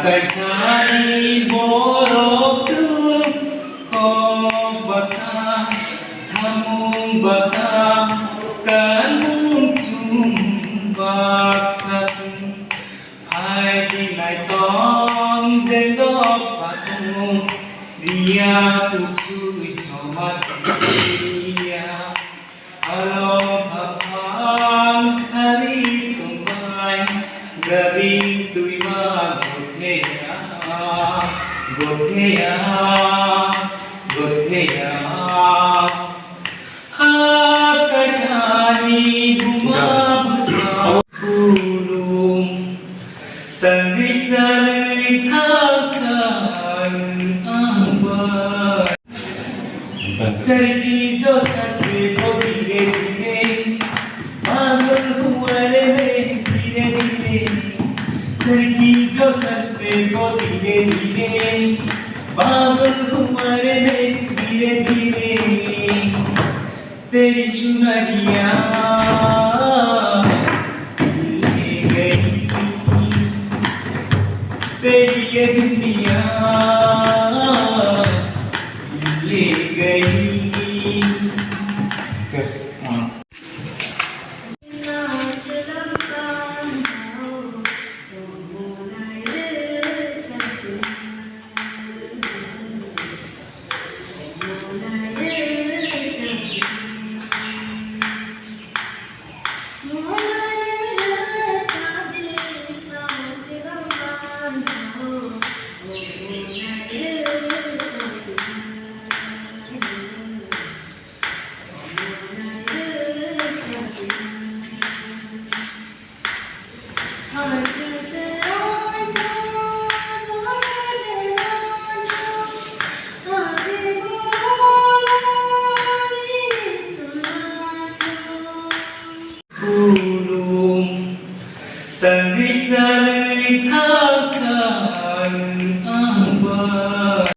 Kaisari borok tuk hok baksa samung baksa kanung chung baksa sung hai dinai tong dendok patung dia pusui somat dia alo papan kali tumbai garing tuiba Gothea, Gothea, Hakasani bunga besar gunung, tanggisai takkan ambar. Sergi jo sarse ko dire dire, magal huare me dire dire. Sergi jo sarse ko dire dire. पागल तुम्हारे में धीरे धीरे तेरी सुनरिया ले गई तेरी ये दुनिया ले गई Tanggisai takkan ambar.